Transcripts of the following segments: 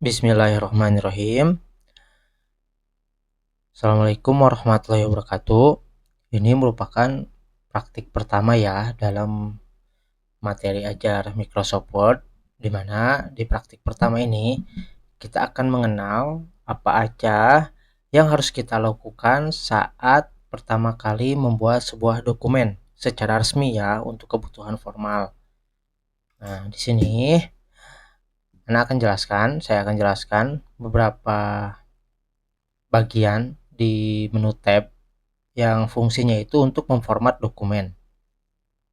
Bismillahirrahmanirrahim. Assalamualaikum warahmatullahi wabarakatuh. Ini merupakan praktik pertama ya dalam materi ajar Microsoft Word, di mana di praktik pertama ini kita akan mengenal apa aja yang harus kita lakukan saat pertama kali membuat sebuah dokumen secara resmi ya untuk kebutuhan formal. Nah, di sini saya akan jelaskan beberapa bagian di menu tab yang fungsinya itu untuk memformat dokumen.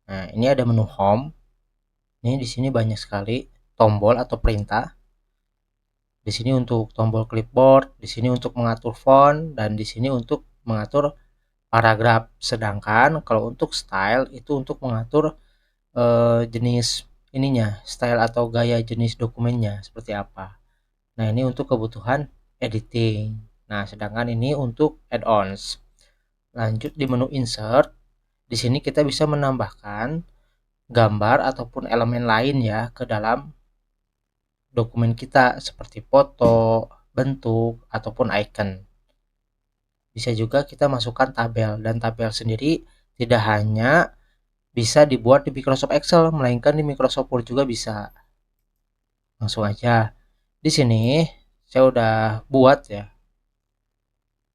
Nah, ini ada menu home. Ini di sini banyak sekali tombol atau perintah. Di sini untuk tombol clipboard, di sini untuk mengatur font, dan di sini untuk mengatur paragraf. Sedangkan kalau untuk style itu untuk mengatur jenis ininya, style atau gaya jenis dokumennya seperti apa. Nah, ini untuk kebutuhan editing. Nah, sedangkan ini untuk add-ons. Lanjut di menu insert. Di sini kita bisa menambahkan gambar ataupun elemen lain ya ke dalam dokumen kita seperti foto, bentuk, ataupun icon. Bisa juga kita masukkan tabel, dan tabel sendiri tidak hanya bisa dibuat di Microsoft Excel, melainkan di Microsoft Word juga bisa. Langsung aja. Di sini saya udah buat ya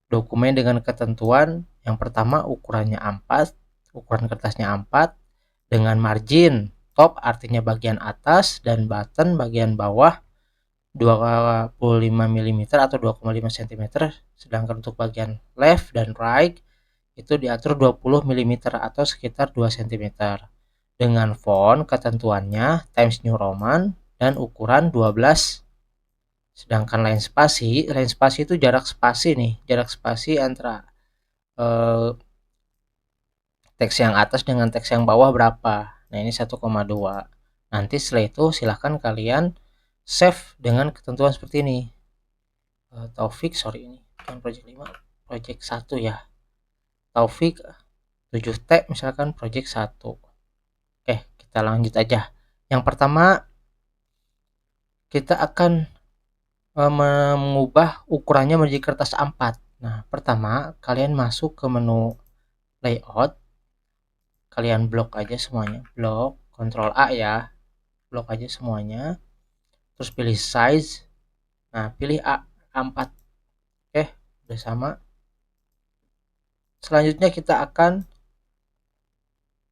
dokumen dengan ketentuan yang pertama ukurannya A4, ukuran kertasnya A4 dengan margin top artinya bagian atas dan button bagian bawah 25 mm atau 2,5 cm, sedangkan untuk bagian left dan right itu diatur 20 mm atau sekitar 2 cm. Dengan font ketentuannya Times New Roman dan ukuran 12. Sedangkan line spasi itu jarak spasi nih, jarak spasi antara teks yang atas dengan teks yang bawah berapa. Nah, ini 1,2. Nanti setelah itu silahkan kalian save dengan ketentuan seperti ini. Taufik, sorry ini bukan project 5, project 1 ya. Taufik 7T misalkan project 1. Oke, kita lanjut aja. Yang pertama kita akan mengubah ukurannya menjadi kertas A4. Nah, pertama kalian masuk ke menu layout, kalian blok aja semuanya, blok, Ctrl A ya, blok aja semuanya, terus pilih size. Nah, pilih A4. Oke, udah sama. Selanjutnya kita akan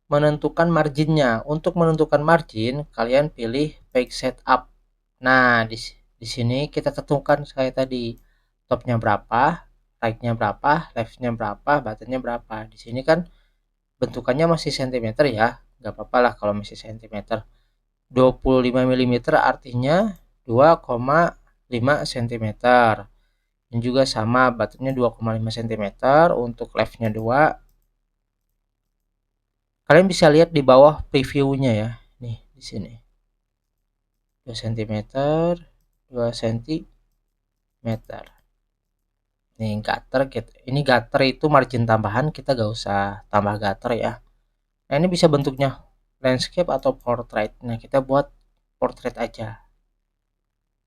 menentukan marginnya. Untuk menentukan margin, kalian pilih page setup. Nah, di sini kita tentukan kayak tadi, topnya berapa, right-nya berapa, left-nya berapa, button-nya berapa. Di sini kan bentukannya masih cm ya, nggak apa-apa lah kalau masih cm. 25 mm artinya 2,5 cm. Ini juga sama, buttonnya 2,5 cm, untuk left-nya 2. Kalian bisa lihat di bawah previewnya ya, nih di sini 2 cm, 2 cm. Nih gutter, ini gutter itu margin tambahan, kita gak usah tambah gutter ya. Nah, ini bisa bentuknya landscape atau portrait. Nah, kita buat portrait aja.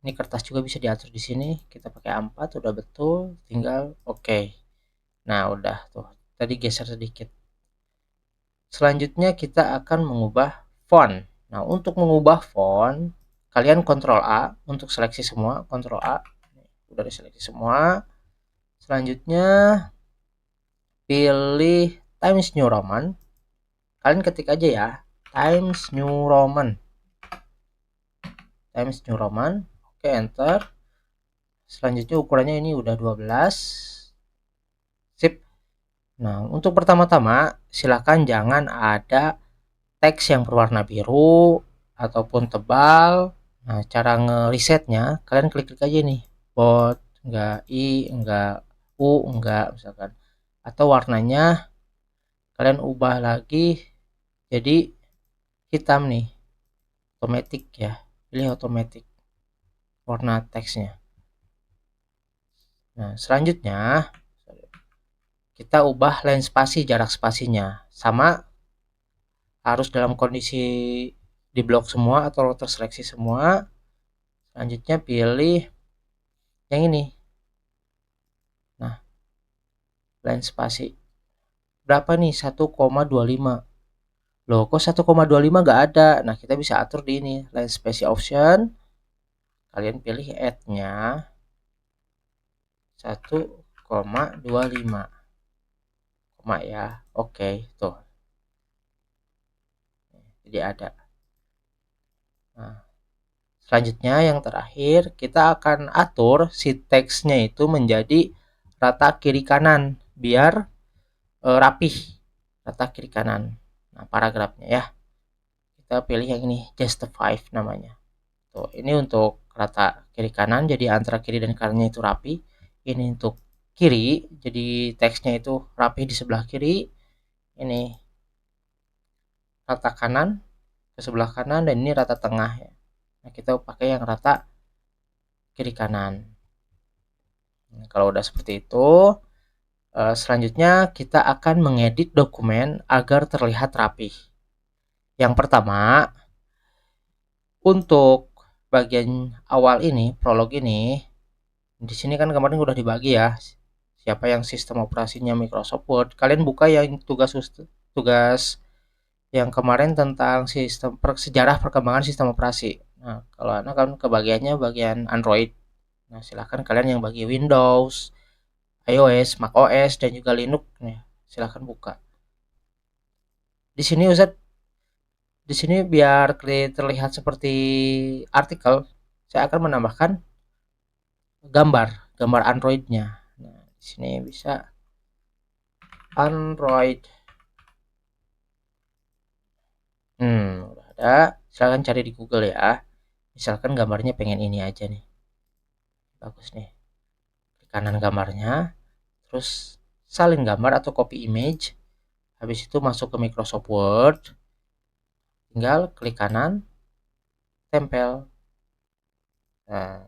Ini kertas juga bisa diatur di sini. Kita pakai A4 udah betul, tinggal oke. Nah, udah tuh. Tadi geser sedikit. Selanjutnya kita akan mengubah font. Nah, untuk mengubah font, kalian Ctrl A untuk seleksi semua, Ctrl A. Udah diseleksi semua. Selanjutnya pilih Times New Roman. Kalian ketik aja ya, Times New Roman. Times New Roman. Oke, enter. Selanjutnya ukurannya ini udah 12. Sip. Nah, untuk pertama-tama silakan jangan ada teks yang berwarna biru ataupun tebal. Nah, cara nge-resetnya kalian klik-klik aja nih. Bold, enggak I, enggak U, enggak misalkan. Atau warnanya kalian ubah lagi jadi hitam nih. Otomatis ya. Pilih otomatis warna teksnya. Nah, selanjutnya kita ubah line spasi, jarak spasinya. Sama, harus dalam kondisi di blok semua atau terseleksi semua. Selanjutnya pilih yang ini. Nah, line spasi. Berapa nih? 1,25. Loh, kok 1,25 nggak ada? Nah, kita bisa atur di ini, line spasi option. Kalian pilih add-nya 1,25. Koma ya. Oke, tuh. Jadi ada. Nah, selanjutnya yang terakhir, kita akan atur si teksnya itu menjadi rata kiri kanan biar rapih. Rata kiri kanan. Nah, paragrafnya ya. Kita pilih yang ini, justify namanya. Tuh, ini untuk rata kiri kanan, jadi antara kiri dan kanannya itu rapi. Ini untuk kiri, jadi teksnya itu rapi di sebelah kiri. Ini rata kanan ke sebelah kanan, dan ini rata tengah ya. Nah, kita pakai yang rata kiri kanan. Nah, kalau udah seperti itu, selanjutnya kita akan mengedit dokumen agar terlihat rapi. Yang pertama, untuk bagian awal ini, prolog ini, di sini kan kemarin udah dibagi ya, siapa yang sistem operasinya Microsoft Word. Kalian buka yang tugas yang kemarin tentang sistem sejarah perkembangan sistem operasi. Nah, kalau Anda kan kebagiannya bagian Android. Nah, silahkan kalian yang bagi Windows, iOS, macOS, dan juga Linux nih, silahkan buka. Di sini Ustaz, di sini biar terlihat seperti artikel, saya akan menambahkan gambar Androidnya. Nah, di sini bisa Android. Udah ada. Silahkan cari di Google ya. Misalkan gambarnya pengen ini aja nih. Bagus nih. Klik kanan gambarnya, terus salin gambar atau copy image. Habis itu masuk ke Microsoft Word. Tinggal klik kanan, tempel. Nah,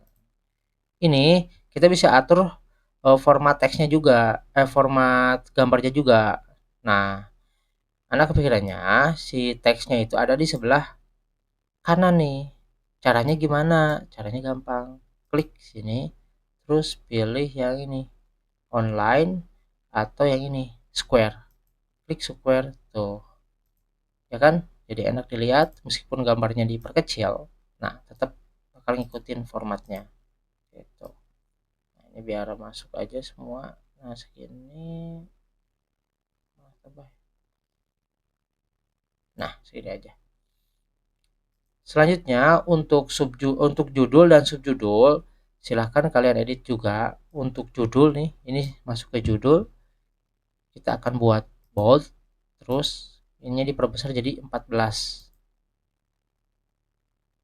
ini kita bisa atur format teksnya juga, format gambarnya juga. Nah, anak kepikirannya si teksnya itu ada di sebelah kanan nih. Caranya gimana? Caranya gampang. Klik sini, terus pilih yang ini, online, atau yang ini, square. Klik square tuh. Ya kan? Jadi enak dilihat meskipun gambarnya diperkecil. Nah, tetap bakal ngikutin formatnya gitu. Nah, ini biar masuk aja semua. Nah, segini. Nah, segini aja. Selanjutnya untuk judul dan subjudul, silahkan kalian edit juga. Untuk judul nih, ini masuk ke judul, kita akan buat bold, terus ini diperbesar jadi 14.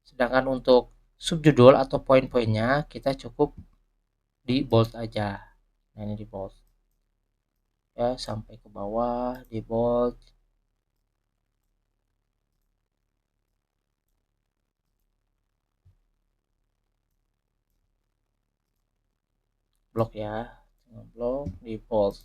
Sedangkan untuk subjudul atau poin-poinnya kita cukup di bold aja. Nah, ini di bold ya, sampai ke bawah di bold. Blok ya, blok di bold.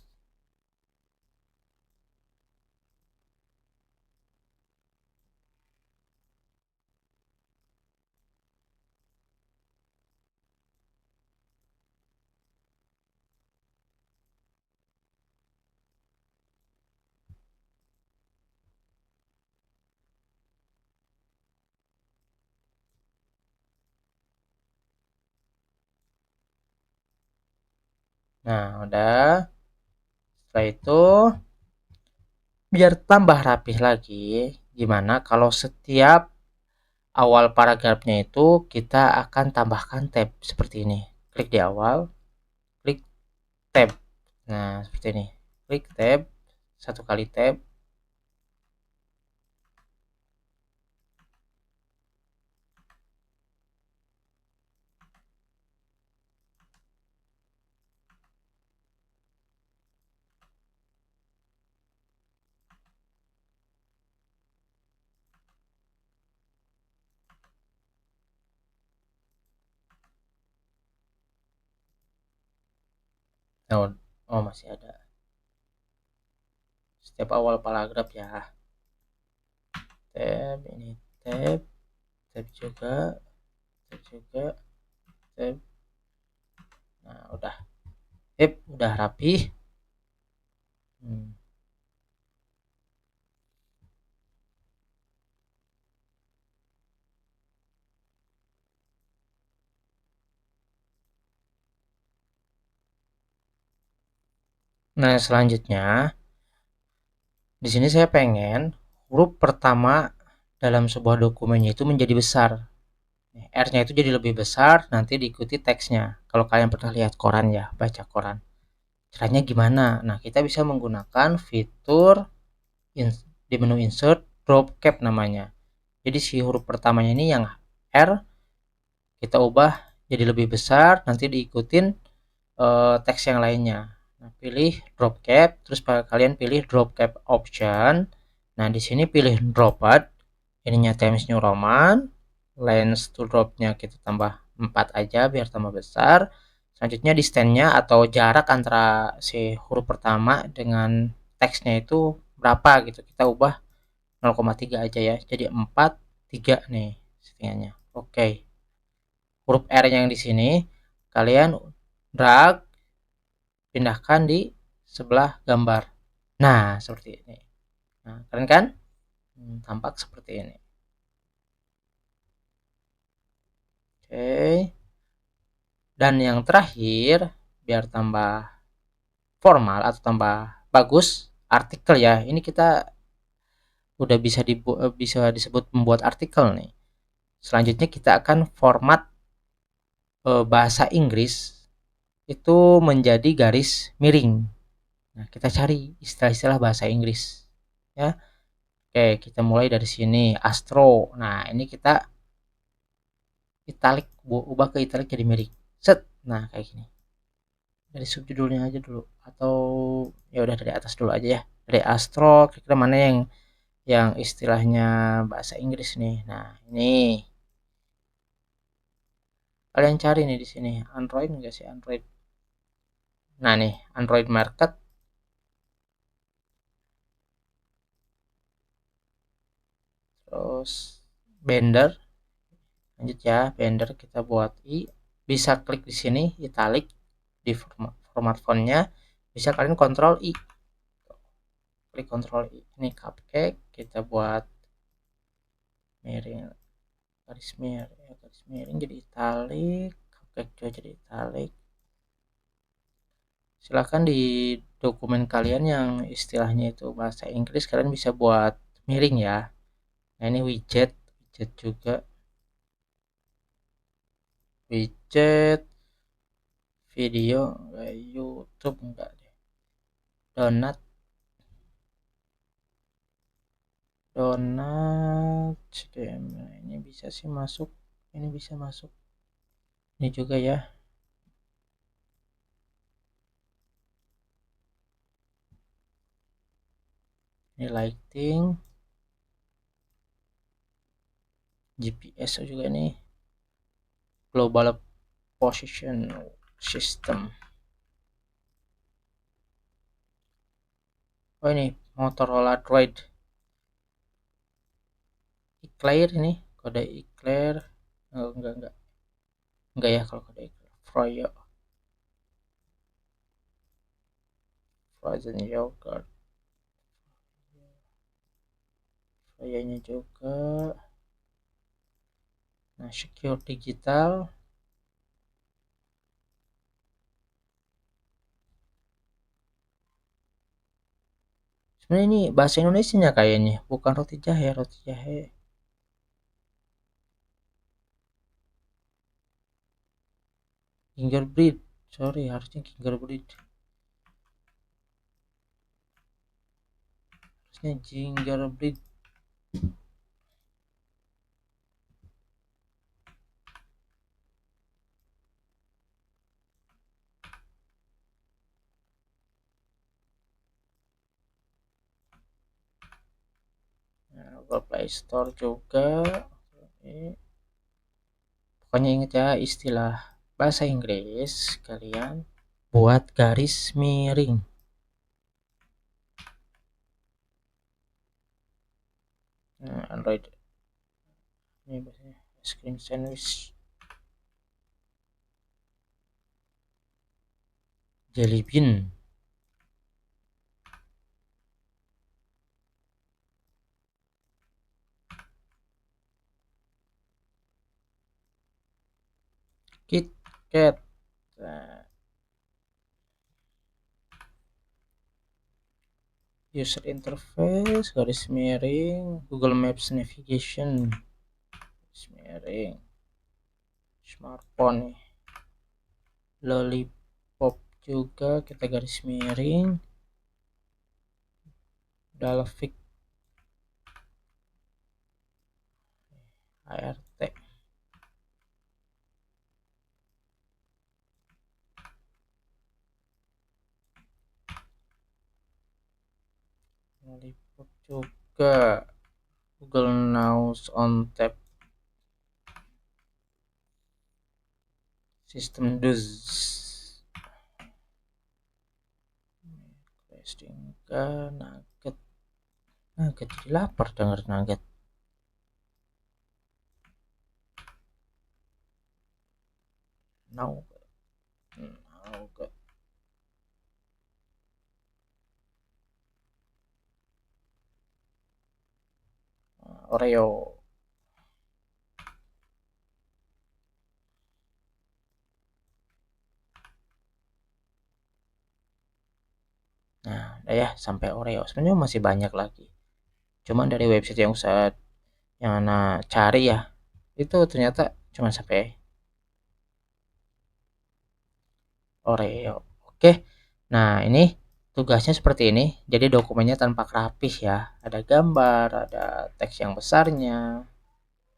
Nah, udah. Setelah itu, biar tambah rapih lagi, gimana kalau setiap awal paragrafnya itu kita akan tambahkan tab seperti ini. Klik di awal, klik tab. Nah, seperti ini. Klik tab, satu kali tab. Oh, oh masih ada. Setiap awal paragraf ya. Tab, ini tab, tab juga, tab juga, tab. Nah, udah rapi. Nah, selanjutnya di sini saya pengen huruf pertama dalam sebuah dokumennya itu menjadi besar. R-nya itu jadi lebih besar, nanti diikuti teksnya. Kalau kalian pernah lihat koran ya, baca koran. Caranya gimana? Nah, kita bisa menggunakan fitur di menu insert drop cap namanya. Jadi si huruf pertamanya ini yang R kita ubah jadi lebih besar, nanti diikutin teks yang lainnya. Nah, pilih drop cap, terus kalian pilih drop cap option. Nah, di sini pilih dropped, ininya Times New Roman, length to dropnya kita tambah 4 aja biar tambah besar. Selanjutnya distance-nya atau jarak antara si huruf pertama dengan teksnya itu berapa gitu. Kita ubah 0,3 aja ya. Jadi 4, 3 nih settingannya. Oke. Huruf R yang di sini kalian drag, pindahkan di sebelah gambar. Nah, seperti ini. Nah, keren kan? Tampak seperti ini. Oke. Dan yang terakhir, biar tambah formal atau tambah bagus, artikel ya. Ini kita udah bisa disebut membuat artikel nih. Selanjutnya kita akan format bahasa Inggris itu menjadi garis miring. Nah, kita cari istilah-istilah bahasa Inggris ya. Oke, kita mulai dari sini. Astro. Nah, ini kita italic, ubah ke italic jadi miring. Set. Nah, kayak gini. Dari subjudulnya aja dulu atau ya udah dari atas dulu aja ya. Dari Astro, kira-kira mana yang istilahnya bahasa Inggris nih. Nah, ini kalian cari nih di sini. Android enggak sih Android? Nah, nih Android Market. Terus Blender. Lanjut ya, Blender kita buat i. Bisa klik di sini italic di format fontnya. Bisa kalian kontrol i. Klik kontrol i. Ini cupcake kita buat miring, garis miring jadi italic, cupcake juga jadi italic. Silahkan di dokumen kalian yang istilahnya itu bahasa Inggris kalian bisa buat miring ya. Nah, ini widget juga, widget video enggak, YouTube enggak deh. Donat ini bisa sih masuk, ini bisa masuk, ini juga ya. Ini lighting, GPS juga nih, global position system. Oh, ini Motorola Droid Eclair, ini kode Eclair. Oh, enggak ya kalau kode Eclair. Frozen yogurt, Froyo-nya juga. Nah, secure digital. Sebenarnya ini bahasa Indonesia kayaknya, bukan roti jahe, roti jahe. Gingerbread, sorry harusnya gingerbread. Harusnya gingerbread. Nah, Play Store juga. Oke. Pokoknya ingat ya istilah bahasa Inggris kalian buat garis miring. Nah, Android ini biasanya screen sandwich. Jelly bean. KitKat. Nah, user interface garis miring Google Maps navigation garis miring smartphone nih. Lollipop juga kita garis miring Dalvik ART. Lollipop juga Google Now on tap sistem dus Stingka nugget jadi lapar denger nugget. Nugget Oreo. Nah, udah ya sampai Oreo. Sebenarnya masih banyak lagi. Cuman dari website yang anak cari ya, itu ternyata cuma sampai Oreo. Oke. Nah, ini tugasnya seperti ini. Jadi dokumennya tanpa grafis ya. Ada gambar, ada teks yang besarnya.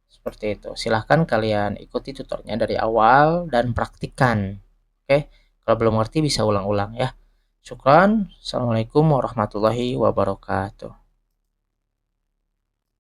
Seperti itu. Silahkan kalian ikuti tutornya dari awal dan praktikan. Oke. Kalau belum ngerti bisa ulang-ulang ya. Syukran. Assalamualaikum warahmatullahi wabarakatuh.